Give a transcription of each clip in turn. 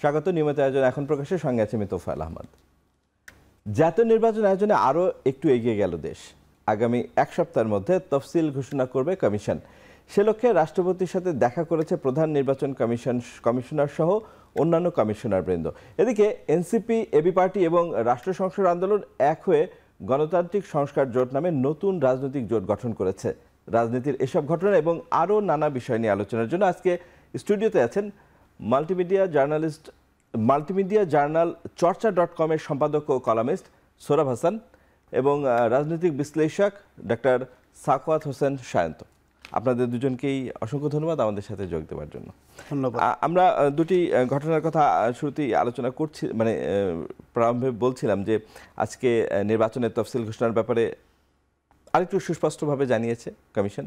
স্বাগত নিয়মিত আয়োজন এখন প্রকাশের সঙ্গে আছে তোফায়েল আহমদ। জাতীয় নির্বাচন আয়োজনে আরও একটু এগিয়ে গেল দেশ। আগামী এক সপ্তাহের মধ্যে তফসিল ঘোষণা করবে কমিশন। সে লক্ষ্যে রাষ্ট্রপতির সাথে দেখা করেছে প্রধান নির্বাচন কমিশনার সহ অন্যান্য কমিশনারবৃন্দ। এদিকে এনসিপি, এবি পার্টি এবং রাষ্ট্র সংস্কার আন্দোলন এক হয়ে গণতান্ত্রিক সংস্কার জোট নামে নতুন রাজনৈতিক জোট গঠন করেছে। রাজনীতির এসব ঘটনা এবং আরও নানা বিষয় নিয়ে আলোচনার জন্য আজকে স্টুডিওতে আছেন মাল্টিমিডিয়া জার্নাল চর্চা.com-এর সম্পাদক ও কলামিস্ট সোহরাব হাসান এবং রাজনৈতিক বিশ্লেষক ডক্টর সাখাওয়াত হোসেন সায়ন্ত। আপনাদের দুজনকেই অসংখ্য ধন্যবাদ আমাদের সাথে যোগ দেওয়ার জন্য। ধন্যবাদ। আমরা দুটি ঘটনার কথা শুরুতেই আলোচনা করছি, প্রারম্ভে বলছিলাম যে আজকে নির্বাচনের তফসিল ঘোষণার ব্যাপারে আরেকটু সুস্পষ্টভাবে জানিয়েছে কমিশন।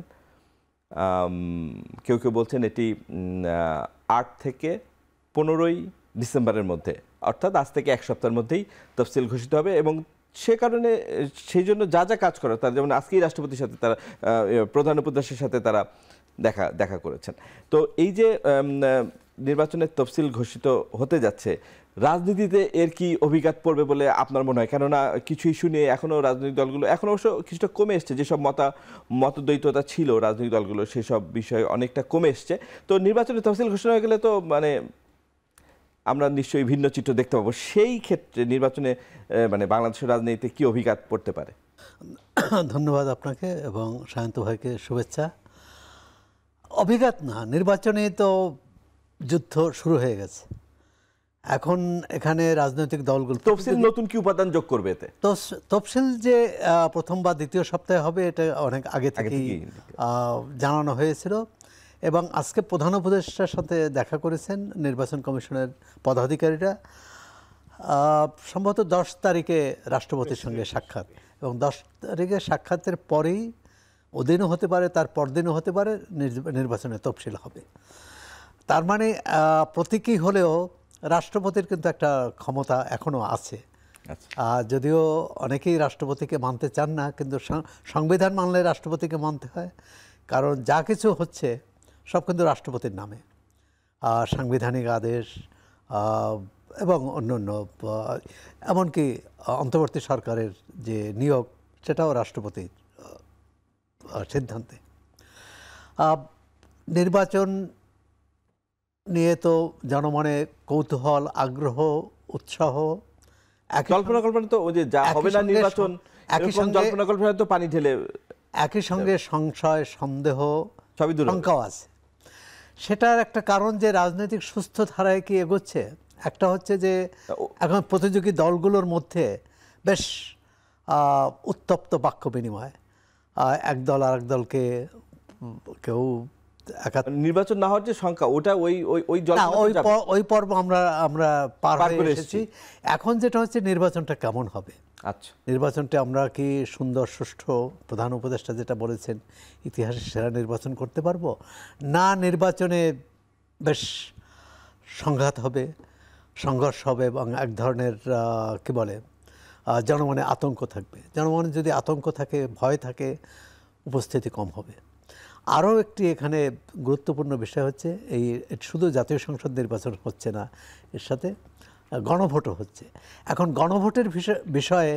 কেউ কেউ বলছেন এটি 8 থেকে 15ই ডিসেম্বরের মধ্যে, অর্থাৎ আজ থেকে এক সপ্তাহের মধ্যেই তফসিল ঘোষিত হবে এবং সে কারণে সেই জন্য যা যা কাজ করার, তারা যেমন আজকেই রাষ্ট্রপতির সাথে তারা প্রধান উপদেষ্টার সাথে তারা দেখা করেছেন। তো এই যে নির্বাচনের তফসিল ঘোষিত হতে যাচ্ছে, রাজনীতিতে এর কি অভিঘাত পড়বে বলে আপনার মনে হয়? কেননা কিছু ইস্যু নিয়ে এখনও রাজনৈতিক দলগুলো এখন অবশ্য কিছুটা কমে এসছে, যেসব মতদ্বৈততা ছিল রাজনৈতিক দলগুলো সেসব বিষয় অনেকটা কমে এসছে। তো নির্বাচনের তফসিল ঘোষণা হয়ে গেলে তো আমরা নিশ্চয়ই ভিন্ন চিত্র দেখতে পাবো। সেই ক্ষেত্রে নির্বাচনে বাংলাদেশের রাজনীতিতে কি অভিঘাত পড়তে পারে? ধন্যবাদ আপনাকে এবং সায়ন্ত ভাইকে শুভেচ্ছা। অভিঘাত না, নির্বাচনে তো যুদ্ধ শুরু হয়ে গেছে। এখন এখানে রাজনৈতিক দলগুলো তফসিল নতুন কি উপাদান যোগ করবে এতে? তফসিল যে প্রথম বা দ্বিতীয় সপ্তাহে হবে এটা অনেক আগে থেকেই জানানো হয়েছিল এবং আজকে প্রধান উপদেষ্টার সাথে দেখা করেছেন নির্বাচন কমিশনের পদাধিকারীরা। সম্ভবত 10 তারিখে রাষ্ট্রপতির সঙ্গে সাক্ষাৎ এবং 10 তারিখে সাক্ষাতের পরেই ওদিনও হতে পারে, তার পরদিনও হতে পারে নির্বাচনের তফসিল হবে। তার মানে প্রতীকী হলেও রাষ্ট্রপতির কিন্তু একটা ক্ষমতা এখনও আছে। যদিও অনেকেই রাষ্ট্রপতিকে মানতে চান না, কিন্তু সংবিধান মানলে রাষ্ট্রপতিকে মানতে হয়, কারণ যা কিছু হচ্ছে সব কিন্তু রাষ্ট্রপতির নামে। সাংবিধানিক আদেশ এবং অন্যান্য এমনকি অন্তর্বর্তী সরকারের যে নিয়োগ সেটাও রাষ্ট্রপতির সিদ্ধান্তে। নির্বাচন নিয়ে তো জনমনে কৌতূহল, আগ্রহ, উৎসাহ, কল্পনা তো ওই যে যা হবে না নির্বাচন, একই সঙ্গে কল্পনা তো পানি ঢেলে, একই সঙ্গে সংশয়, সন্দেহ, শঙ্কাও আছে। সেটার একটা কারণ যে রাজনৈতিক সুস্থ ধারায় কি এগোচ্ছে। একটা হচ্ছে যে এখন প্রতিযোগী দলগুলোর মধ্যে বেশ উত্তপ্ত বাক্য বিনিময়, এক দল আর এক দলকে কেউ নির্বাচন না হওয়ার যে সংখ্যা, ওটা ওই পর্ব আমরা পার করে এসেছি। এখন যেটা হচ্ছে নির্বাচনটা কেমন হবে। আচ্ছা, নির্বাচনটা আমরা কি সুন্দর সুষ্ঠু, প্রধান উপদেষ্টা যেটা বলেছেন ইতিহাসের সেরা নির্বাচন করতে পারবো, না নির্বাচনে বেশ সংঘাত হবে, সংঘর্ষ হবে এবং এক ধরনের কি বলে জনমনে আতঙ্ক থাকবে। জনমনে যদি আতঙ্ক থাকে, ভয় থাকে, উপস্থিতি কম হবে। আরও একটি এখানে গুরুত্বপূর্ণ বিষয় হচ্ছে এই শুধু জাতীয় সংসদ নির্বাচন হচ্ছে না, এর সাথে গণভোটও হচ্ছে। এখন গণভোটের বিষয়ে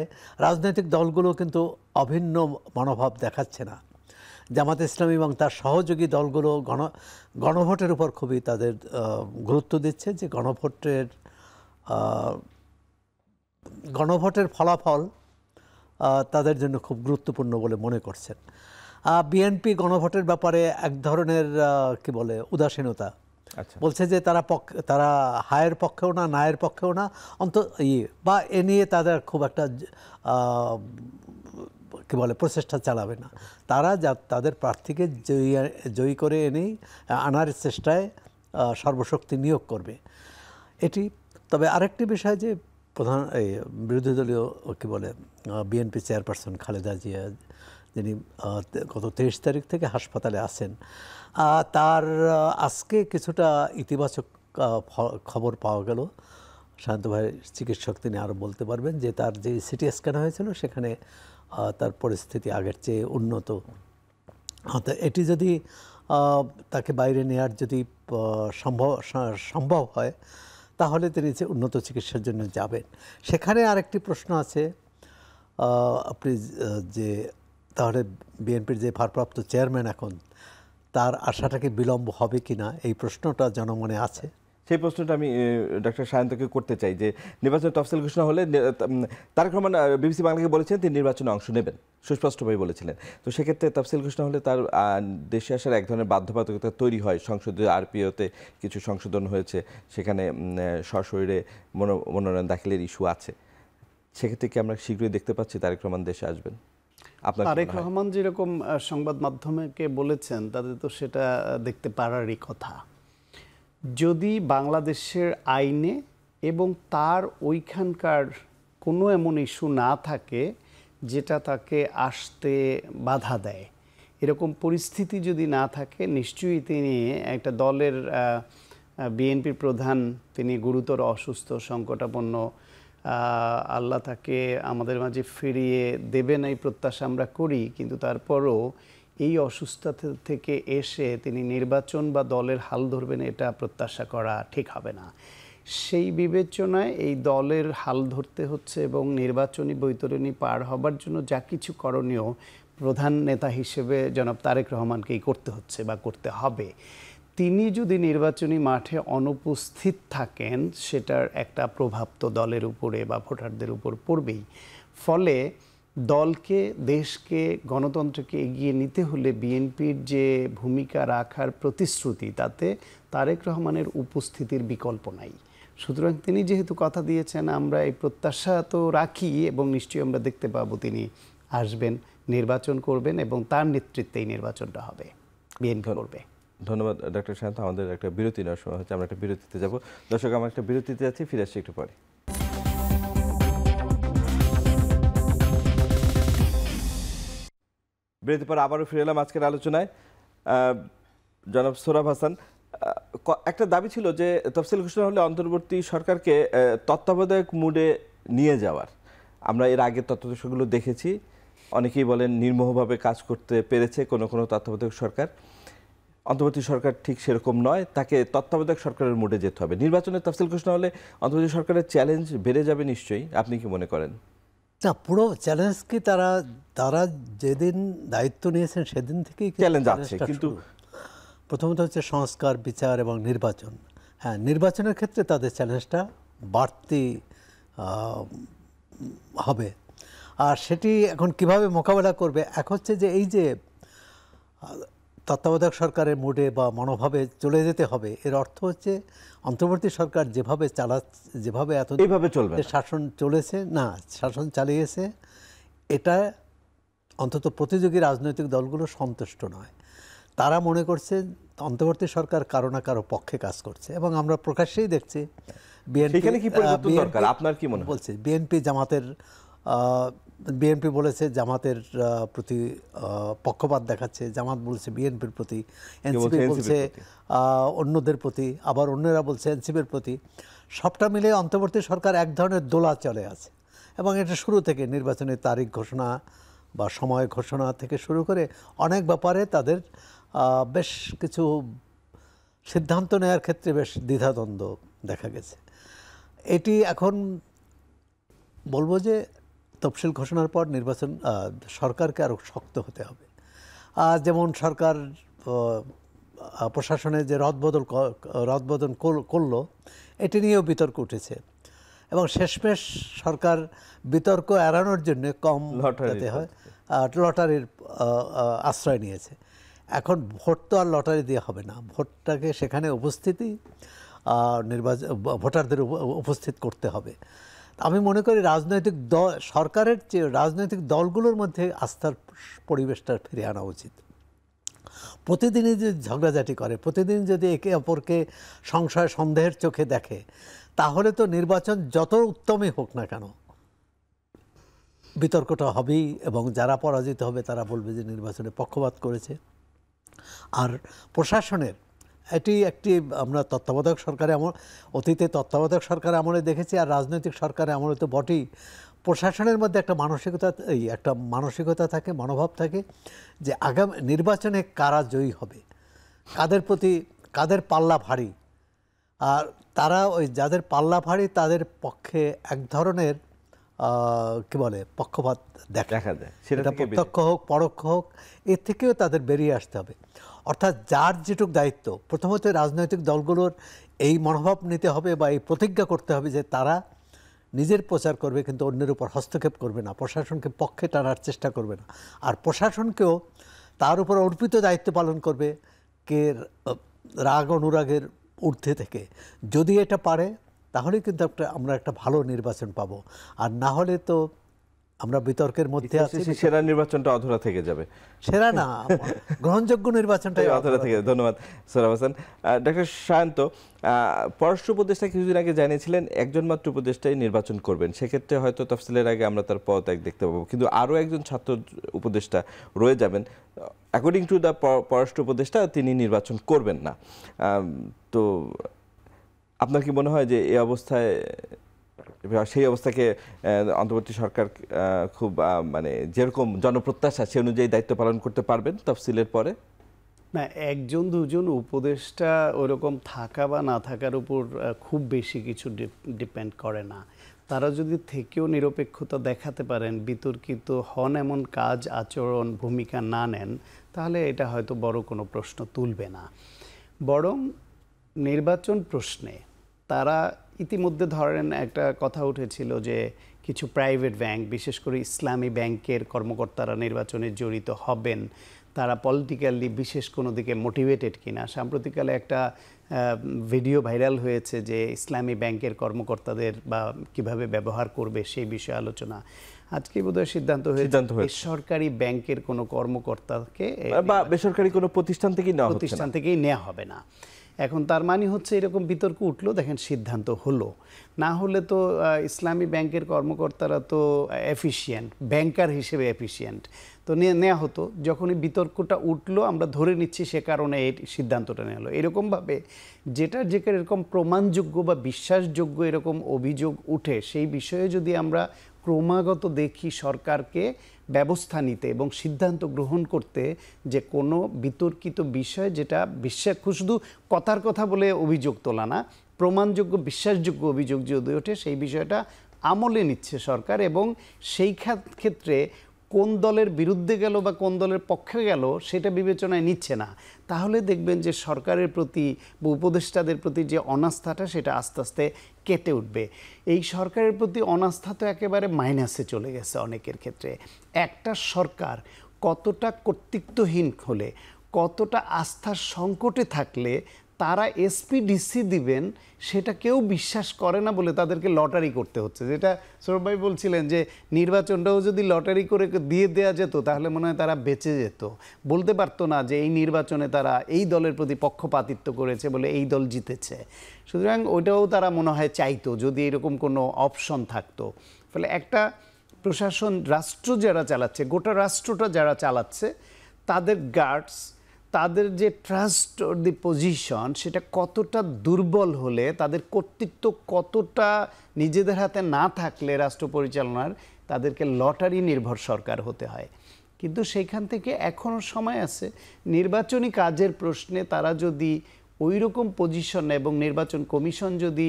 রাজনৈতিক দলগুলো কিন্তু অভিন্ন মনোভাব দেখাচ্ছে না। জামাত ইসলামী এবং তার সহযোগী দলগুলো গণভোটের উপর খুবই তাদের গুরুত্ব দিচ্ছে, যে গণভোটের ফলাফল তাদের জন্য খুব গুরুত্বপূর্ণ বলে মনে করছেন। বিএনপি গণভোটের ব্যাপারে এক ধরনের কি বলে উদাসীনতা, বলছে যে তারা হায়ের পক্ষেও না, নায়ের পক্ষেও না, বা এ নিয়ে তাদের খুব একটা কি বলে প্রচেষ্টা চালাবে না। তারা তাদের প্রার্থীকে জয়ী করে এনেই আনার চেষ্টায় সর্বশক্তি নিয়োগ করবে এটি। তবে আরেকটি বিষয় যে বিরোধী দলীয় কি বলে বিএনপি চেয়ারপারসন খালেদা জিয়া, যিনি গত 23 তারিখ থেকে হাসপাতালে আছেন, তার আজকে কিছুটা ইতিবাচক খবর পাওয়া গেল। শান্ত ভাই চিকিৎসক, তিনি আরও বলতে পারবেন যে তার যে সিটি স্ক্যান হয়েছিল সেখানে তার পরিস্থিতি আগের চেয়ে উন্নত। এটি যদি তাকে বাইরে নেওয়ার যদি সম্ভব হয়, তাহলে তিনি যে উন্নত চিকিৎসার জন্য যাবেন। সেখানে আরেকটি প্রশ্ন আছে, আপনি যে তাহলে বিএনপির যে ভারপ্রাপ্ত চেয়ারম্যান এখন, তার আশাটাকে বিলম্ব হবে কিনা, এই প্রশ্নটা জনমনে আছে। সেই প্রশ্নটা আমি ডক্টর সায়ন্তকে করতে চাই যে নির্বাচনের তফসিল ঘোষণা হলে তারেক রহমান বিবিসি বাংলাকে বলেছেন তিনি নির্বাচনে অংশ নেবেন, সুস্পষ্টভাবে বলেছিলেন। তো সেক্ষেত্রে তফসিল ঘোষণা হলে তার দেশে আসার এক ধরনের বাধ্যবাধকতা তৈরি হয়। সংসদীয় আরপিওতে কিছু সংশোধন হয়েছে, সেখানে সশরীরে মনোনয়ন দাখিলের ইস্যু আছে। সেক্ষেত্রে কি আমরা শীঘ্রই দেখতে পাচ্ছি তারেক রহমান দেশে আসবেন? তারেক রহমান যেরকম সংবাদ মাধ্যমকে বলেছেন, তাদের তো সেটা দেখতে পারারই কথা। যদি বাংলাদেশের আইনে এবং তার ওইখানকার কোনো এমন ইস্যু না থাকে যেটা তাকে আসতে বাধা দেয়, এরকম পরিস্থিতি যদি না থাকে, নিশ্চয়ই তিনি একটা দলের বিএনপির প্রধান, তিনি গুরুতর অসুস্থ, সংকটাপন্ন, আল্লাহ তাকে আমাদের মাঝে ফিরিয়ে দেবেন এই প্রত্যাশা আমরা করি, কিন্তু তারপরও এই অসুস্থতা থেকে এসে তিনি নির্বাচন বা দলের হাল ধরবেন এটা প্রত্যাশা করা ঠিক হবে না। সেই বিবেচনায় এই দলের হাল ধরতে হচ্ছে এবং নির্বাচনী বৈতরণী পার হবার জন্য যা কিছু করণীয় প্রধান নেতা হিসেবে জনাব তারেক রহমানকেই করতে হচ্ছে বা করতে হবে। তিনি যদি নির্বাচনী মাঠে অনুপস্থিত থাকেন, সেটার একটা প্রভাব তো দলের উপরে বা ভোটারদের উপর পড়বেই। ফলে দলকে, দেশকে, গণতন্ত্রকে এগিয়ে নিতে হলে বিএনপির যে ভূমিকা রাখার প্রতিশ্রুতি, তাতে তারেক রহমানের উপস্থিতির বিকল্প নাই। সুতরাং তিনি যেহেতু কথা দিয়েছেন, আমরা এই প্রত্যাশা তো রাখি এবং নিশ্চয়ই আমরা দেখতে পাবো তিনি আসবেন, নির্বাচন করবেন এবং তার নেতৃত্বেই নির্বাচনটা হবে, বিএনপি করবে। ধন্যবাদ ডক্টর শান্ত। আমাদের একটা বিরতি নেওয়ার সময় হচ্ছে, আমরা একটা বিরতিতে যাব। দর্শক, আমরা একটা বিরতিতে যাচ্ছি, ফিরে আসছি একটু পরে। বিরতির পর আবারও ফিরে এলাম আজকের আলোচনায়। জনাব সোহরাব হাসান, একটা দাবি ছিল যে তফসিল ঘোষণা হলে অন্তর্বর্তী সরকারকে তত্ত্বাবধায়ক মুডে নিয়ে যাওয়ার। আমরা এর আগের তত্ত্বাবধায়কগুলো দেখেছি, অনেকেই বলেন নির্মোহভাবে কাজ করতে পেরেছে কোনো কোনো তত্ত্বাবধায়ক সরকার। অন্তর্বর্তী সরকার ঠিক সেরকম নয়, তাকে তত্ত্বাবধায়ক সরকারের মুডে যেতে হবে। নির্বাচনের তফসিল ঘোষণা হলে অন্তর্বর্তী সরকারের চ্যালেঞ্জ বেড়ে যাবে নিশ্চয়ই, আপনি কি মনে করেন? না, পুরো চ্যালেঞ্জ কি তারা যেদিন দায়িত্ব নিয়েছেন সেদিন থেকেই চ্যালেঞ্জ আছে, কিন্তু প্রথমত হচ্ছে সংস্কার, বিচার এবং নির্বাচন। হ্যাঁ, নির্বাচনের ক্ষেত্রে তাদের চ্যালেঞ্জটা বাড়তি হবে। আর সেটি এখন কিভাবে মোকাবেলা করবে, এক হচ্ছে যে এই যে তত্ত্বাবধায়ক সরকারের মুডে বা মনোভাবে চলে যেতে হবে, এর অর্থ হচ্ছে অন্তর্বর্তী সরকার যেভাবে এইভাবে চলবে শাসন চলেছে, না শাসন চালিয়েছে, এটা অন্তত প্রতিযোগী রাজনৈতিক দলগুলো সন্তুষ্ট নয়। তারা মনে করছে অন্তর্বর্তী সরকার কারো না কারো পক্ষে কাজ করছে, এবং আমরা প্রকাশ্যেই দেখছি বলছে বিএনপি বলেছে জামাতের প্রতি পক্ষপাত দেখাচ্ছে, জামাত বলছে বিএনপির প্রতি, এনসিপি বলছে অন্যদের প্রতি, আবার অন্যরা বলছে এনসিপির প্রতি। সবটা মিলে অন্তর্বর্তী সরকার এক ধরনের দোলা চলে আছে, এবং এটা শুরু থেকে নির্বাচনের তারিখ ঘোষণা বা সময় ঘোষণা থেকে শুরু করে অনেক ব্যাপারে তাদের বেশ কিছু সিদ্ধান্ত নেওয়ার ক্ষেত্রে বেশ দ্বিধাদ্বন্দ্ব দেখা গেছে। এটি এখন বলবো যে তফসিল ঘোষণার পর নির্বাচন সরকারকে আরও শক্ত হতে হবে। যেমন সরকার প্রশাসনে যে রদবদল করলো, এটি নিয়েও বিতর্ক উঠেছে, এবং শেষমেশ সরকার বিতর্ক এড়ানোর জন্য কম যাতে হয় লটারির আশ্রয় নিয়েছে। এখন ভোট তো আর লটারি দিয়ে হবে না, ভোটটাকে সেখানে উপস্থিতি ভোটারদের উপস্থিত করতে হবে। আমি মনে করি সরকারের চেয়ে রাজনৈতিক দলগুলোর মধ্যে আস্থার পরিবেশটা ফিরে আনা উচিত। প্রতিদিনই যদি ঝগড়াঝাটি করে, প্রতিদিন যদি একে অপরকে সংশয় সন্দেহের চোখে দেখে, তাহলে তো নির্বাচন যত উত্তমই হোক না কেন বিতর্কটা হবেই, এবং যারা পরাজিত হবে তারা বলবে যে নির্বাচনে পক্ষপাত করেছে। আর প্রশাসনের একটি আমরা তত্ত্বাবধায়ক সরকারে অতীতে তত্ত্বাবধায়ক সরকার আমলে দেখেছি, আর রাজনৈতিক সরকারে আমলে তো বটেই। প্রশাসনের মধ্যে একটা মানসিকতা থাকে, মনোভাব থাকে যে আগামী নির্বাচনে কারা জয়ী হবে, কাদের পাল্লা ভারী। আর তারা ওই যাদের পাল্লা ভারী তাদের পক্ষে এক ধরনের কি বলে পক্ষপাত দেখা যায়, সেটা সেটা থেকে প্রত্যক্ষ হোক পরোক্ষ হোক, এর থেকেও তাদের বেরিয়ে আসতে হবে। অর্থাৎ যার যেটুক দায়িত্ব, প্রথমত রাজনৈতিক দলগুলোর এই মনোভাব নিতে হবে বা এই প্রতিজ্ঞা করতে হবে যে তারা নিজের প্রচার করবে কিন্তু অন্যের উপর হস্তক্ষেপ করবে না, প্রশাসনকে পক্ষে টানার চেষ্টা করবে না, আর প্রশাসনকেও তার উপর অর্পিত দায়িত্ব পালন করবে কে রাগ অনুরাগের ঊর্ধ্বে থেকে। যদি এটা পারে তাহলে কিন্তু আমরা একটা ভালো নির্বাচন পাবো, আর না হলে তো আমরা বিতর্কের মধ্যে আছি। সেই সেরা নির্বাচনটা অধরা থেকে যাবে, সেরা না, গ্রহণযোগ্য নির্বাচনটাই অধরা থেকে যাবে। ধন্যবাদ সোহরাব হাসান। ডক্টর সায়ন্ত, পররাষ্ট্র উপদেষ্টা কিছুদিন আগে জানিয়েছিলেন একজন মাত্র উপদেষ্টাই নির্বাচন করবেন, সেক্ষেত্রে হয়তো তফসিলের আগে আমরা তার পদত্যাগ দেখতে পাবো, কিন্তু আরও একজন ছাত্র উপদেষ্টা রয়ে যাবেন। অ্যাকর্ডিং টু দ্য পররাষ্ট্র উপদেষ্টা তিনি নির্বাচন করবেন না। তো আপনার কি মনে হয় যে এই অবস্থায়, সেই অবস্থাকে অন্তর্বর্তী সরকার খুব মানে যেরকম জনপ্রত্যাশা সে অনুযায়ী দায়িত্ব পালন করতে পারবেন তফসিলের পরে? না, একজন দুজন উপদেষ্টা ওরকম থাকা বা না থাকার উপর খুব বেশি কিছু ডিপেন্ড করে না। তারা যদি থেকেও নিরপেক্ষতা দেখাতে পারেন, বিতর্কিত হন এমন কাজ আচরণ ভূমিকা না নেন, তাহলে এটা হয়তো বড় কোনো প্রশ্ন তুলবে না। বরং নির্বাচন প্রশ্নে তারা ইতিমধ্যে ধরেন একটা কথা উঠেছিল যে কিছু প্রাইভেট ব্যাংক, বিশেষ করে ইসলামী ব্যাংকের কর্মকর্তারা নির্বাচনে জড়িত হবেন, তারা পলিটিক্যালি বিশেষ কোনো দিকে মোটিভেটেড কিনা। সাম্প্রতিককালে একটা ভিডিও ভাইরাল হয়েছে যে ইসলামী ব্যাংকের কর্মকর্তাদের বা কিভাবে ব্যবহার করবে সেই বিষয়ে আলোচনা। আজকে বোধহয় সিদ্ধান্ত হয়েছে বেসরকারি ব্যাংকের কোনো কর্মকর্তাকে বা বেসরকারি কোনো প্রতিষ্ঠান থেকেই নেওয়া হবে না। এখন তার মানে হচ্ছে এরকম বিতর্ক উঠলো, দেখেন সিদ্ধান্ত হলো। না হলে তো ইসলামী ব্যাংকের কর্মকর্তারা তো এফিশিয়েন্ট, ব্যাংকার হিসেবে এফিশিয়েন্ট, তো নেওয়া হতো। যখনই বিতর্কটা উঠলো আমরা ধরে নিচ্ছি সে কারণে এই সিদ্ধান্তটা নেওয়া হলো। এরকমভাবে যেটা এরকম প্রমাণযোগ্য বা বিশ্বাসযোগ্য এরকম অভিযোগ উঠে, সেই বিষয়ে যদি আমরা ক্রমাগত দেখি সরকারকে ব্যবস্থা নিতে এবং সিদ্ধান্ত গ্রহণ করতে যে কোনো বিতর্কিত বিষয় যেটা শুধু কথার কথা বলে অভিযোগ তোলা না, প্রমাণযোগ্য বিশ্বাসযোগ্য অভিযোগ যদি ওঠে সেই বিষয়টা আমলে নিচ্ছে সরকার, এবং সেই ক্ষেত্রে কোন দলের বিরুদ্ধে গেল বা কোন দলের পক্ষে গেল সেটা বিবেচনায় নিচ্ছে না, তাহলে দেখবেন যে সরকারের প্রতি বা উপদেষ্টাদের প্রতি যে অনাস্থাটা সেটা আস্তে আস্তে কেটে উঠবে। এই সরকারের প্রতি অনাস্থা তো একেবারে মাইনাসে চলে গেছে অনেকের ক্ষেত্রে। একটা সরকার কতটা কর্তৃত্বহীন হলে, কতটা আস্থার সংকটে থাকলে তারা এসপিডিসি দিবেন সেটা কেউ বিশ্বাস করে না বলে তাদেরকে লটারি করতে হচ্ছে। যেটা সৌরভ ভাই বলছিলেন যে নির্বাচনটাও যদি লটারি করে দিয়ে দেওয়া যেত তাহলে মনে হয় তারা বেঁচে যেত, বলতে পারতো না যে এই নির্বাচনে তারা এই দলের প্রতি পক্ষপাতিত্ব করেছে বলে এই দল জিতেছে। সুতরাং ওইটাও তারা মনে হয় চাইতো যদি এরকম কোনো অপশন থাকতো। ফলে একটা প্রশাসন, রাষ্ট্র যারা চালাচ্ছে, গোটা রাষ্ট্রটা যারা চালাচ্ছে, তাদের গার্ডস, তাদের যে ট্রাস্ট দি পজিশন সেটা কতটা দুর্বল হলে, তাদের কর্তৃত্ব কতটা নিজেদের হাতে না থাকলে রাষ্ট্র পরিচালনার, তাদেরকে লটারি নির্ভর সরকার হতে হয়। কিন্তু সেইখান থেকে এখনও সময় আছে। নির্বাচনী কাজের প্রশ্নে তারা যদি ওই রকম পজিশন এবং নির্বাচন কমিশন যদি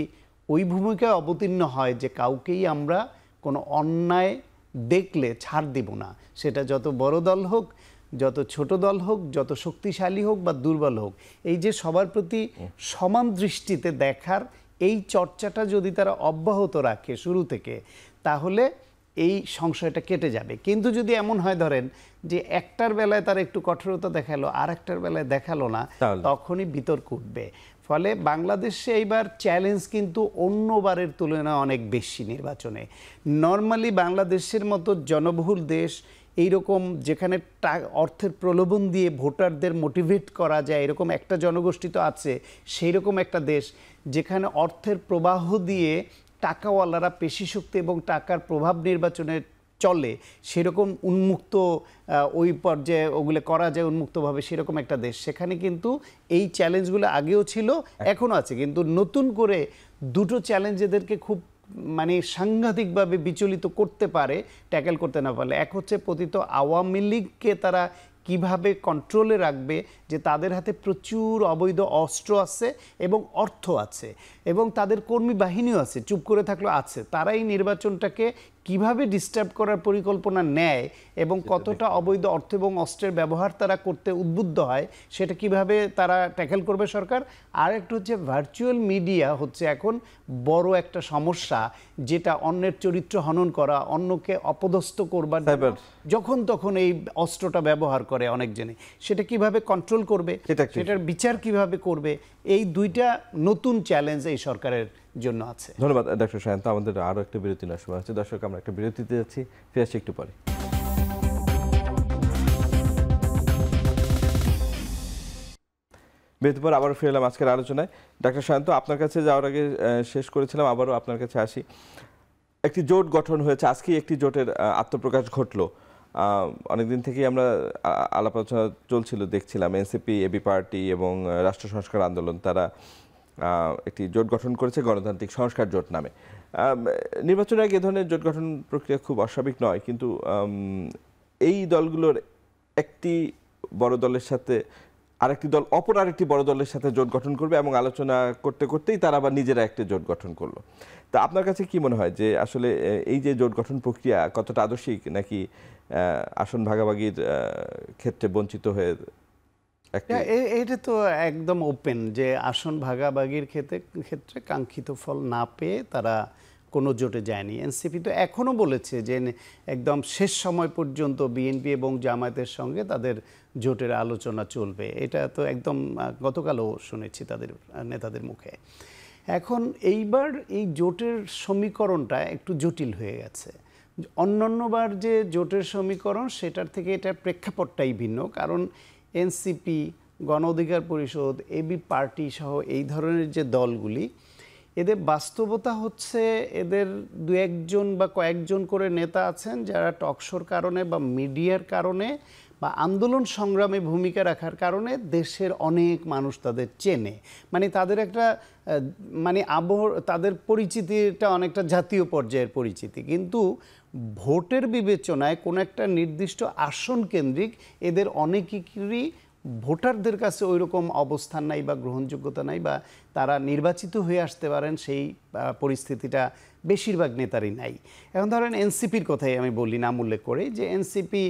ওই ভূমিকায় অবতীর্ণ হয় যে কাউকেই আমরা কোনো অন্যায় দেখলে ছাড় দিব না, সেটা যত বড় দল হোক, যত ছোট দল হোক, যত শক্তিশালী হোক বা দুর্বল হোক, এই যে সবার প্রতি সমান দৃষ্টিতে দেখার এই চর্চাটা যদি তারা অব্যাহত রাখে শুরু থেকে, তাহলে এই সংশয়টা কেটে যাবে। কিন্তু যদি এমন হয় ধরেন যে একটার বেলায় তারা একটু কঠোরতা দেখালো আর একটার বেলায় দেখালো না, তখনই বিতর্ক উঠবে। ফলে বাংলাদেশে এইবার চ্যালেঞ্জ কিন্তু অন্যবারের তুলনায় অনেক বেশি নির্বাচনে। নর্মালি বাংলাদেশের মতো জনবহুল দেশ, এইরকম যেখানে অর্থের প্রলোভন দিয়ে ভোটারদের মোটিভেট করা যায় এরকম একটা জনগোষ্ঠী তো আছে, সেই রকম একটা দেশ যেখানে অর্থের প্রবাহ দিয়ে টাকাওয়ালারা পেশিশক্তি এবং টাকার প্রভাব নির্বাচনে চলে, সেরকম উন্মুক্ত ওই পর্যায়ে ওগুলো করা যায় উন্মুক্তভাবে, সেরকম একটা দেশ। সেখানে কিন্তু এই চ্যালেঞ্জগুলো আগেও ছিল, এখনও আছে, কিন্তু নতুন করে দুটো চ্যালেঞ্জ এদেরকে খুব মানে সাংঘাতিকভাবে বিচলিত করতে পারে, ট্যাকেল করতে না পারলে। এক হচ্ছে পতিত আওয়ামী লীগকে তারা কিভাবে কন্ট্রোলে রাখবে যে তাদের হাতে প্রচুর অবৈধ অস্ত্র আছে এবং অর্থ আছে এবং তাদের কর্মী বাহিনীও আছে, চুপ করে থাকলেও আছে, তারা এই নির্বাচনটাকে কিভাবে ডিস্টার্ব করার পরিকল্পনা নেয় এবং কতটা অবৈধ অর্থ এবং অস্ত্রের ব্যবহার তারা করতে উদ্বুদ্ধ হয় সেটা কিভাবে তারা ট্যাকেল করবে সরকার। আর একটা হচ্ছে ভার্চুয়াল মিডিয়া হচ্ছে এখন বড় একটা সমস্যা, যেটা অন্যের চরিত্র হনন করা, অন্যকে অপদস্থ করবার যখন তখন এই অস্ত্রটা ব্যবহার করে অনেকজনে, সেটা কিভাবে কন্ট্রোল করবে, সেটার বিচার কিভাবে করবে, এই দুইটা নতুন চ্যালেঞ্জ এই সরকারের জন্য আছে। ধন্যবাদ ডক্টর শায়ন্ত। আমাদের আরো একটা বিরতি নেওয়ার সময় আছে। দর্শক, আমরা একটা বিরতিতে যাচ্ছি, ফিরে আসছি একটু পরে। বিরতির পর আবারও ফিরে এলাম আজকের আলোচনায়। ডক্টর শায়ন্ত, আপনার কাছে যাওয়ার আগে শেষ করেছিলাম, আবারও আপনার কাছে আসি। একটি জোট গঠন হয়েছে, আজকেই একটি জোটের আত্মপ্রকাশ ঘটলো। অনেকদিন থেকেই আমরা আলাপ আলোচনা চলছিল, দেখছিলাম এনসিপি, এবি পার্টি এবং রাষ্ট্র সংস্কার আন্দোলন, তারা একটি জোট গঠন করেছে গণতান্ত্রিক সংস্কার জোট নামে। নির্বাচনের আগে এ ধরনের জোট গঠন প্রক্রিয়া খুব অস্বাভাবিক নয়, কিন্তু এই দলগুলোর একটি বড় দলের সাথে আরেকটি দল অপর আরেকটি বড় দলের সাথে জোট গঠন করবে এবং আলোচনা করতে করতেই তারা আবার নিজেরা একটা জোট গঠন করলো। তা আপনার কাছে কি মনে হয় যে আসলে এই যে জোট গঠন প্রক্রিয়া কতটা আদর্শিক, নাকি আসন ভাগাভাগির ক্ষেত্রে বঞ্চিত হয়ে? এটা তো একদম ওপেন যে আসন ভাগাভাগির ক্ষেত্রে কাঙ্ক্ষিত ফল না পেয়ে তারা কোনো জোটে যায়নি। এনসিপি তো এখনও বলেছে যে একদম শেষ সময় পর্যন্ত বিএনপি এবং জামায়াতের সঙ্গে তাদের জোটের আলোচনা চলবে। এটা তো একদম গতকালও শুনেছি তাদের নেতাদের মুখে। এখন এইবার এই জোটের সমীকরণটা একটু জটিল হয়ে গেছে। অন্যান্যবার যে জোটের সমীকরণ সেটার থেকে এটার প্রেক্ষাপটটাই ভিন্ন, কারণ এনসিপি, গণ অধিকার পরিষদ, এবি পার্টি সহ এই ধরনের যে দলগুলি, এদের বাস্তবতা হচ্ছে এদের দু একজন বা কয়েকজন করে নেতা আছেন যারা টকশোর কারণে বা মিডিয়ার কারণে বা আন্দোলন সংগ্রামে ভূমিকা রাখার কারণে দেশের অনেক মানুষ তাদের চেনে। মানে তাদের একটা তাদের পরিচিতিটা অনেকটা জাতীয় পর্যায়ের পরিচিতি, কিন্তু ভোটের বিবেচনায় কোনো একটা নির্দিষ্ট আসন কেন্দ্রিক এদের অনেকেরই ভোটারদের কাছে ওই রকম অবস্থান নাই বা গ্রহণযোগ্যতা নাই, বা তারা নির্বাচিত হয়ে আসতে পারেন সেই পরিস্থিতিটা বেশিরভাগ নেতারই নাই। এখন ধরেন এনসিপির কথাই আমি বলি নাম উল্লেখ করে, যে এনসিপি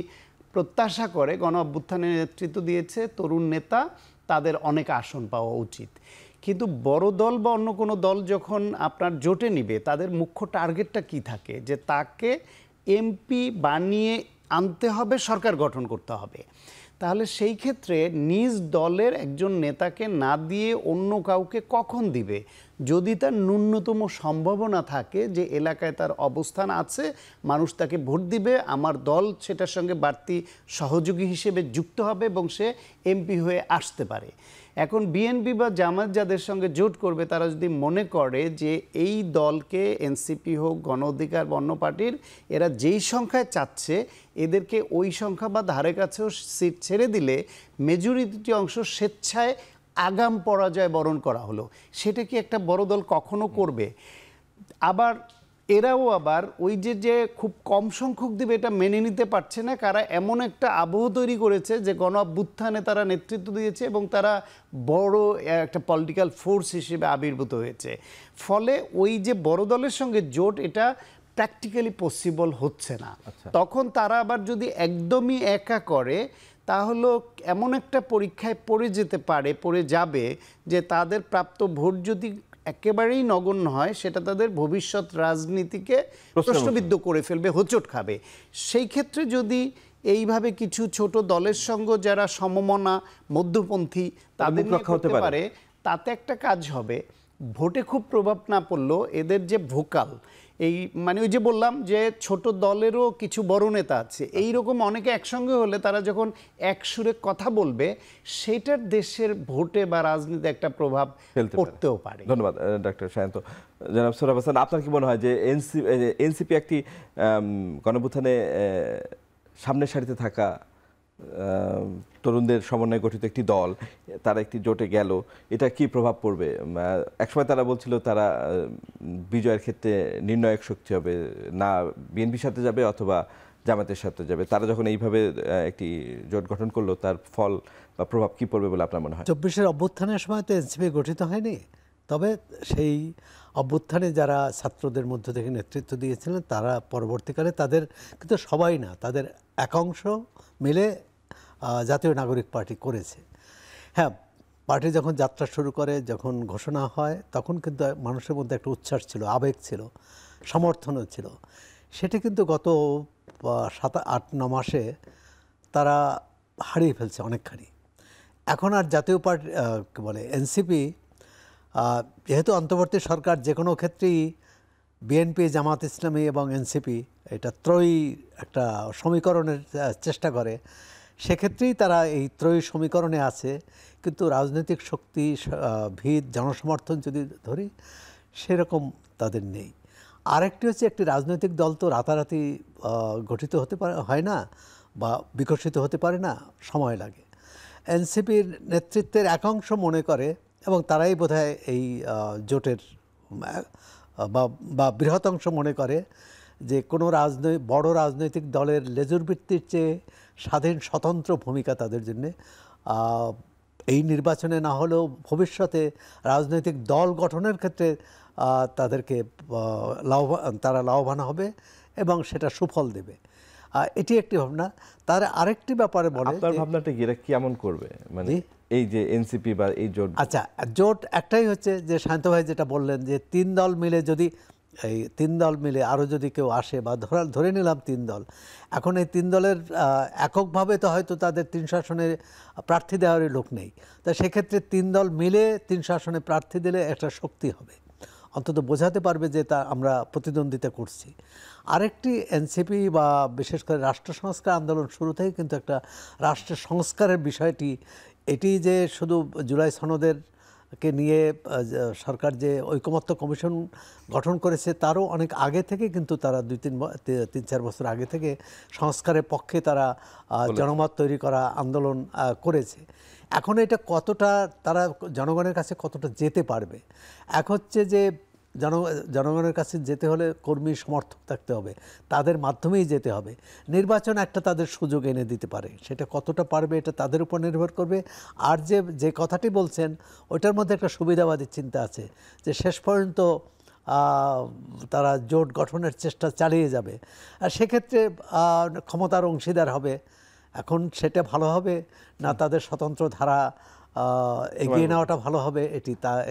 প্রত্যাশা করে, গণ অভ্যুত্থানের নেতৃত্ব দিয়েছে তরুণ নেতা, তাদের অনেক আসন পাওয়া উচিত। কিন্তু বড় দল বা অন্য কোনো দল যখন আপনার জোটে নিবে, তাদের মুখ্য টার্গেটটা কি থাকে, যে তাকে এমপি বানিয়ে আনতে হবে, সরকার গঠন করতে হবে। তাহলে সেই ক্ষেত্রে নিজ দলের একজন নেতাকে না দিয়ে অন্য কাউকে কখন দিবে? যদি তার ন্যূনতম সম্ভাবনা থাকে যে এলাকায় তার অবস্থান আছে, মানুষ তাকে ভোট দিবে, আমার দল সেটার সঙ্গে বাড়তি সহযোগী হিসেবে যুক্ত হবে এবং সে এমপি হয়ে আসতে পারে। এখন বিএনপি বা জামাত যাদের সঙ্গে জোট করবে, তারা যদি মনে করে যে এই দলকে, এনসিপি হোক, গণ অধিকার বা অন্য পার্টির, এরা যেই সংখ্যায় চাচ্ছে এদেরকে ওই সংখ্যা বা ধারে কাছেও সিট ছেড়ে দিলে মেজরিটি অংশ স্বেচ্ছায় আগাম পরাজয় বরণ করা হলো, সেটা কি একটা বড় দল কখনো করবে? আবার এরাও আবার ওই যে খুব কম সংখ্যক দিবে এটা মেনে নিতে পারছে না, কারা এমন একটা আবহ তৈরি করেছে যে গণ অভ্যুত্থানে তারা নেতৃত্ব দিয়েছে এবং তারা বড় একটা পলিটিক্যাল ফোর্স হিসেবে আবির্ভূত হয়েছে। ফলে ওই যে বড় দলের সঙ্গে জোট, এটা প্র্যাকটিক্যালি পসিবল হচ্ছে না। তখন তারা আবার যদি একদমই একা করে, তাহলে এমন একটা পরীক্ষায় পড়ে যাবে যে তাদের প্রাপ্ত ভোট যদি একেবারেই নগণ্য হয়, সেটা তাদের ভবিষ্যৎ রাজনীতিকে প্রশ্নবিদ্ধ করে ফেলবে, হোঁচট খাবে। সেই ক্ষেত্রে যদি এইভাবে কিছু ছোট দলের সঙ্গে যারা সমমনা মধ্যপন্থী তাদের করতে পারে, তাতে একটা কাজ হবে। ভোটে খুব প্রভাব না পড়লেও এদের যে ভোকাল, এই মানে ওই যে বললাম যে ছোট দলেরও কিছু বড় নেতা আছে, এই রকম অনেকে একসঙ্গে হলে তারা যখন এক সুরে কথা বলবে, সেটার দেশের ভোটে বা রাজনীতিতে একটা প্রভাব পড়তেও পারে। ধন্যবাদ ডক্টর শায়ন্ত। জনাব সোহরাব হাসান, আপনার কি মনে হয় যে এনসিপি একটি গণঅভ্যুত্থানে সামনের সারিতে থাকা তরুণদের সমন্বয়ে গঠিত একটি দল, তারা একটি জোটে গেল, এটা কি প্রভাব পড়বে? একসময় তারা বলছিল তারা বিজয়ের ক্ষেত্রে নির্ণায়ক শক্তি হবে, না বিএনপির সাথে যাবে অথবা জামাতের সাথে যাবে, তারা যখন এইভাবে একটি জোট গঠন করলো, তার ফল বা প্রভাব কি পড়বে বলে আপনার মনে হয়? 24-এর অভ্যুত্থানের সময় তো এনসিপি গঠিত হয়নি, তবে সেই অভ্যুত্থানে যারা ছাত্রদের মধ্য থেকে নেতৃত্ব দিয়েছিলেন তারা পরবর্তীকালে তাদের, কিন্তু সবাই না, তাদের একাংশ মিলে জাতীয় নাগরিক পার্টি করেছে। হ্যাঁ, পার্টি যখন যাত্রা শুরু করে, যখন ঘোষণা হয়, তখন কিন্তু মানুষের মধ্যে একটা উচ্ছ্বাস ছিল, আবেগ ছিল, সমর্থনও ছিল। সেটি কিন্তু গত 7-8-9 মাসে তারা হারিয়ে ফেলছে অনেকখানি। এখন আর জাতীয় পার্টি কী বলে এনসিপি, যেহেতু অন্তর্বর্তী সরকার যে কোনো ক্ষেত্রেই বিএনপি, জামাত ইসলামী এবং এনসিপি এটা ত্রয়ী একটা সমীকরণের চেষ্টা করে, সেক্ষেত্রেই তারা এই ত্রয়ী সমীকরণে আছে। কিন্তু রাজনৈতিক শক্তি, ভিত, জনসমর্থন যদি ধরি, সেরকম তাদের নেই। আরেকটি হচ্ছে, একটি রাজনৈতিক দল তো রাতারাতি গঠিত হতে হয় না বা বিকশিত হতে পারে না, সময় লাগে। এনসিপির নেতৃত্বের একাংশ মনে করে, এবং তারাই বোধহয় এই জোটের বা বৃহৎ অংশ মনে করে, যে কোনো বড় রাজনৈতিক দলের লেজুর ভিত্তির চেয়ে স্বাধীন স্বতন্ত্র ভূমিকা তাদের জন্যে, এই নির্বাচনে না হলেও ভবিষ্যতে রাজনৈতিক দল গঠনের ক্ষেত্রে তাদেরকে তারা লাভবান হবে এবং সেটা সুফল দেবে। এটি একটি ভাবনা। তার আরেকটি ব্যাপারে বলে, আপনার ভাবনাটা কি, এরা কেমন করবে, মানে এই যে এনসিপি বা এই জোট? আচ্ছা, জোট একটাই হচ্ছে যে শান্ত ভাই যেটা বললেন, যে 3 দল মিলে যদি, এই 3 দল মিলে আরও যদি কেউ আসে, বা ধরে নিলাম 3 দল, এখন এই 3 দলের এককভাবে তো হয়তো তাদের 300 আসনে প্রার্থী দেওয়ারই লোক নেই। তা সেক্ষেত্রে 3 দল মিলে 300 আসনে প্রার্থী দিলে একটা শক্তি হবে, অন্তত বোঝাতে পারবে যে তা আমরা প্রতিদ্বন্দ্বিতা করছি। আরেকটি, এনসিপি বা বিশেষ করে রাষ্ট্র সংস্কার আন্দোলন শুরু থেকে কিন্তু একটা রাষ্ট্র সংস্কারের বিষয়টি, এটি যে শুধু জুলাই সনদেরকে নিয়ে সরকার যে ঐকমত্য কমিশন গঠন করেছে, তারও অনেক আগে থেকে কিন্তু তারা 2-3-4 বছর আগে থেকে সংস্কারের পক্ষে তারা জনমত তৈরি করা আন্দোলন করেছে। এখন এটা কতটা তারা জনগণের কাছে কতটা যেতে পারবে, এক হচ্ছে যে জনগণের কাছে যেতে হলে কর্মী সমর্থক থাকতে হবে, তাদের মাধ্যমেই যেতে হবে। নির্বাচন একটা তাদের সুযোগ এনে দিতে পারে, সেটা কতটা পারবে এটা তাদের উপর নির্ভর করবে। আর যে কথাটি বলছেন, ওইটার মধ্যে একটা সুবিধাবাদী চিন্তা আছে, যে শেষ পর্যন্ত তারা জোট গঠনের চেষ্টা চালিয়ে যাবে, আর সেক্ষেত্রে ক্ষমতার অংশীদার হবে। এখন সেটা ভালো হবে না তাদের স্বতন্ত্র ধারা এগিয়ে নেওয়াটা ভালো হবে,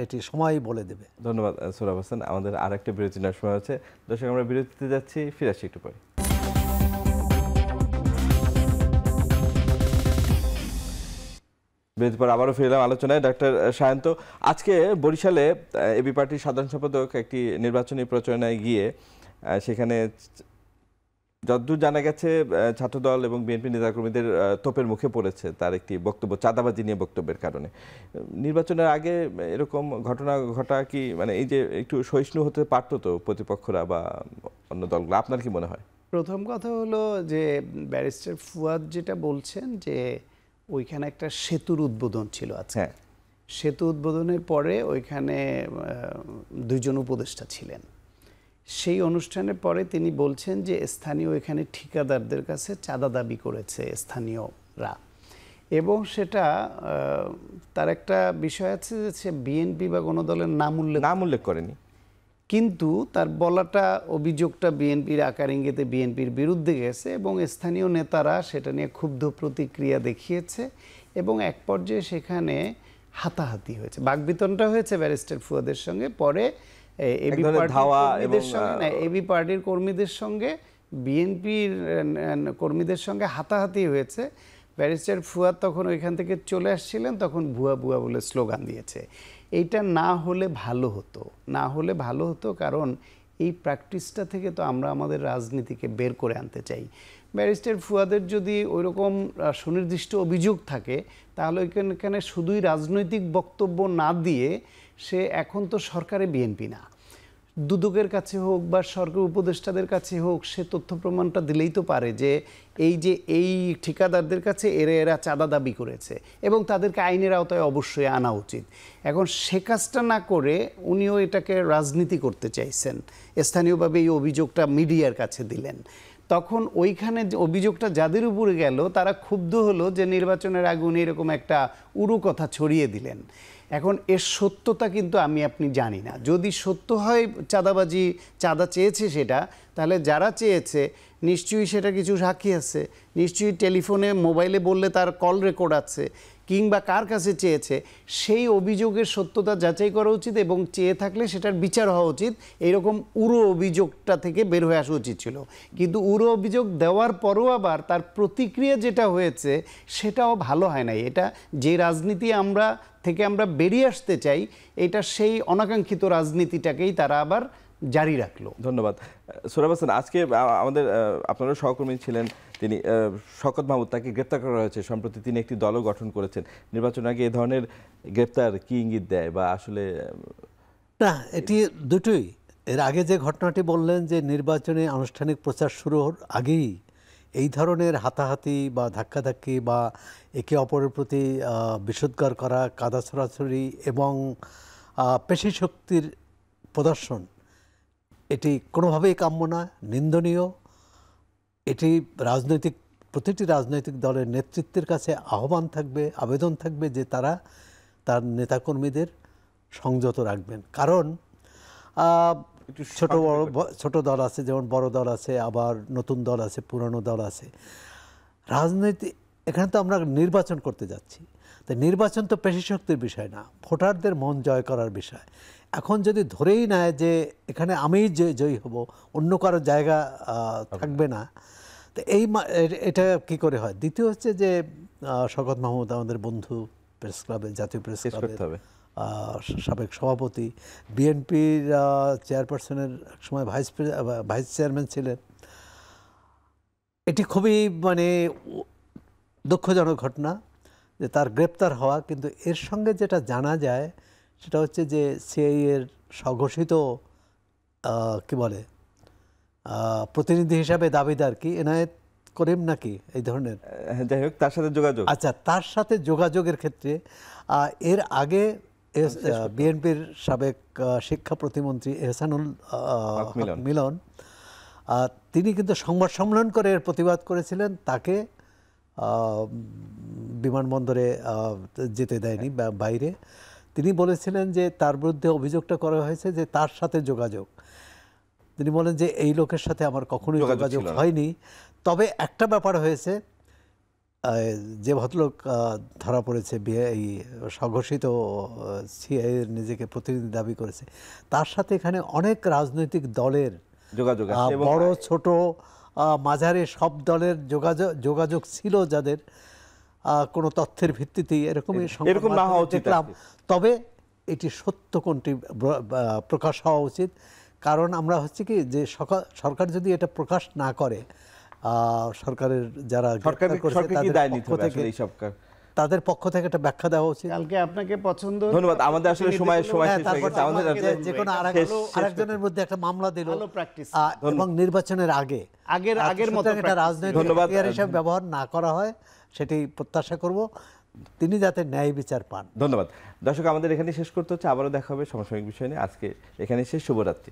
এটি সময়ই বলে দেবে। ধন্যবাদ সোহরাব হোসেন। আমাদের আরেকটা বিরতি নেওয়ার সময় হচ্ছে, দর্শক আমরা বিরতিতে যাচ্ছি, ফিরে আসছি একটু পরে। বিরতির পর আবারও ফিরলাম আলোচনায়। ডক্টর সায়ন্ত, আজকে বরিশালে এবি পার্টির সাধারণ সম্পাদক একটি নির্বাচনী প্রচারণায় গিয়ে সেখানে যতদূর জানা গেছে ছাত্রদল এবং বিএনপি নেতাকর্মীদের তোপের মুখে পড়েছে তার একটি বক্তব্য, চাঁদাবাজি নিয়ে বক্তব্যের কারণে। নির্বাচনের আগে এরকম ঘটনা ঘটা কি, মানে এই যে একটু সহিষ্ণু হতে পারতো তো প্রতিপক্ষরা বা অন্য দলগুলো, আপনার কি মনে হয়? প্রথম কথা হলো যে ব্যারিস্টার ফুয়াদ যেটা বলছেন, যে ওইখানে একটা সেতুর উদ্বোধন ছিল আজকে। হ্যাঁ, সেতু উদ্বোধনের পরে ওইখানে 2 জন উপদেষ্টা ছিলেন। সেই অনুষ্ঠানের পরে তিনি বলছেন যে স্থানীয় এখানে ঠিকাদারদের কাছে চাঁদা দাবি করেছে স্থানীয়রা, এবং সেটা তার একটা বিষয় আছে যে সে বিএনপি বা কোনো দলের নাম উল্লেখ করেনি, কিন্তু তার বলাটা, অভিযোগটা বিএনপির আকার ইঙ্গিতে বিএনপির বিরুদ্ধে গেছে, এবং স্থানীয় নেতারা সেটা নিয়ে ক্ষুব্ধ প্রতিক্রিয়া দেখিয়েছে, এবং এক পর্যায়ে সেখানে হাতাহাতি হয়েছে, বাকবিতণ্ডা হয়েছে ব্যারিস্টার ফুয়াদের সঙ্গে। পরে এবি পার্টির কর্মীদের সঙ্গে বিএনপির কর্মীদের সঙ্গে হাতাহাতি হয়েছে। ব্যারিস্টার ফুয়াদ তখন ওইখান থেকে চলে আসছিলেন, তখন ভুয়া ভুয়া বলে স্লোগান দিয়েছে। এইটা না হলে ভালো হতো, কারণ এই প্র্যাকটিসটা থেকে তো আমরা আমাদের রাজনীতিকে বের করে আনতে চাই। ব্যারিস্টার ফুয়াদের যদি ওইরকম সুনির্দিষ্ট অভিযোগ থাকে, তাহলে ওইখানে শুধুই রাজনৈতিক বক্তব্য না দিয়ে সে এখন তো সরকারে বিএনপি না, দুদকের কাছে হোক বা সরকার উপদেষ্টাদের কাছে হোক, সে তথ্য প্রমাণটা দিলেই তো পারে যে এই ঠিকাদারদের কাছে এরা চাঁদা দাবি করেছে, এবং তাদেরকে আইনের আওতায় অবশ্যই আনা উচিত। এখন সে কাজটা না করে উনিও এটাকে রাজনীতি করতে চাইছেন, স্থানীয়ভাবে এই অভিযোগটা মিডিয়ার কাছে দিলেন। তখন ওইখানে যে অভিযোগটা যাদের উপরে গেল তারা ক্ষুব্ধ হলো যে নির্বাচনের আগে উনি এরকম একটা উড়ু কথা ছড়িয়ে দিলেন। এখন এর সত্যতা কিন্তু আমি আপনি জানি না। যদি সত্য হয় চাঁদাবাজি, চাঁদা চেয়েছে সেটা, তাহলে যারা চেয়েছে নিশ্চয়ই সেটা কিছু সাক্ষী আছে, নিশ্চয়ই টেলিফোনে মোবাইলে বললে তার কল রেকর্ড আছে, কিংবা কার কাছে চেয়েছে সেই অভিযোগের সত্যতা যাচাই করা উচিত এবং চেয়ে থাকলে সেটার বিচার হওয়া উচিত। এইরকম উড়ো অভিযোগটা থেকে বের হয়ে আসা উচিত ছিল। কিন্তু উড়ো অভিযোগ দেওয়ার পরও আবার তার প্রতিক্রিয়া যেটা হয়েছে সেটাও ভালো হয় নাই। এটা যে রাজনীতি আমরা বেরিয়ে আসতে চাই, এটা সেই অনাকাঙ্ক্ষিত রাজনীতিটাকেই তারা আবার জারি রাখলো। ধন্যবাদ। সোহরাব হোসেন, আজকে আমাদের আপনারা সহকর্মী ছিলেন, তিনি শওকত মাহমুদ, তাকে গ্রেপ্তার করা হয়েছে সম্প্রতি। তিনি একটি দলও গঠন করেছেন। নির্বাচন আগে এ ধরনের গ্রেপ্তার কি ইঙ্গিত দেয় বা আসলে? না, এটি দুটোই। এর আগে যে ঘটনাটি বললেন যে নির্বাচনে আনুষ্ঠানিক প্রচার শুরুর আগেই এই ধরনের হাতাহাতি বা ধাক্কাধাক্কি বা একে অপরের প্রতি বিষোদ্গার করা, কাদা ছড়াছড়ি এবং পেশি শক্তির প্রদর্শন, এটি কোনোভাবেই কাম্য না, নিন্দনীয়। এটি প্রতিটি রাজনৈতিক দলের নেতৃত্বের কাছে আহ্বান থাকবে, আবেদন থাকবে যে তারা তার নেতাকর্মীদের সংযত রাখবেন। কারণ ছোট দল আছে, যেমন বড় দল আছে, আবার নতুন দল আছে, পুরানো দল আছে। রাজনীতি, এখানে তো আমরা নির্বাচন করতে যাচ্ছি, তাই নির্বাচন তো পেশি শক্তির বিষয় না, ভোটারদের মন জয় করার বিষয়। এখন যদি ধরেই নেয় যে এখানে আমিই জয়ী হব, অন্য কারো জায়গা থাকবে না, তো এটা কি করে হয়? দ্বিতীয় হচ্ছে যে শওকত মাহমুদ আমাদের বন্ধু, প্রেস ক্লাবের, জাতীয় প্রেস ক্লাবের সাবেক সভাপতি, বিএনপির চেয়ারপারসনের একসময় ভাইস চেয়ারম্যান ছিলেন। এটি খুবই দুঃখজনক ঘটনা যে তার গ্রেপ্তার হওয়া। কিন্তু এর সঙ্গে যেটা জানা যায় সেটা হচ্ছে যে সিআইএর স্বঘোষিত কি বলে প্রতিনিধি হিসাবে দাবিদার কি এনায়েত করিম নাকি এই ধরনের, যাই হোক, তার সাথে যোগাযোগ, আচ্ছা, তার সাথে যোগাযোগের ক্ষেত্রে এর আগে বিএনপির সাবেক শিক্ষা প্রতিমন্ত্রী এহসানুল মিলন, তিনি কিন্তু সংবাদ সম্মেলন করে এর প্রতিবাদ করেছিলেন। তাকে বিমানবন্দরে যেতে দেয়নি, বাইরে। তিনি বলেছিলেন যে তার বিরুদ্ধে অভিযোগটা করা হয়েছে যে তার সাথে যোগাযোগ। তিনি বলেন যে এই লোকের সাথে আমার কখনোই যোগাযোগ হয়নি। তবে একটা ব্যাপার হয়েছে, যে ভদ্রলোক ধরা পড়েছে, এই স্বঘোষিত সিআইএর নিজেকে প্রতিনিধি দাবি করেছে, তার সাথে এখানে অনেক রাজনৈতিক দলের যোগাযোগ, বড় ছোট মাঝারি সব দলের যোগাযোগ ছিল, যাদের কোনো তথ্যের ভিত্তিতেই এরকমই দেখলাম। তবে এটি সত্য কোনটি প্রকাশ হওয়া উচিত। কারণ আমরা হচ্ছে কি যে সরকার যদি এটা প্রকাশ না করে, সরকারের যারা তাদের পক্ষ থেকে একটা ব্যাখ্যা দেওয়া উচিত। কালকে আপনাকে পছন্দ, ধন্যবাদ। আমাদের আসলে সময় যে কোনো আরেকজনের মধ্যে একটা মামলা দিল এবং নির্বাচনের আগের মতো একটা রাজনৈতিক হাতিয়ার হিসেবে ব্যবহার না করা হয়, সেটি প্রত্যাশা করব তিনি যাতে ন্যায় বিচার পান। ধন্যবাদ। দর্শক, আমাদের এখানে শেষ করতে হচ্ছে। আবারও দেখা হবে সমসাময়িক বিষয় নিয়ে। আজকে এখানে শেষ। শুভরাত্রি।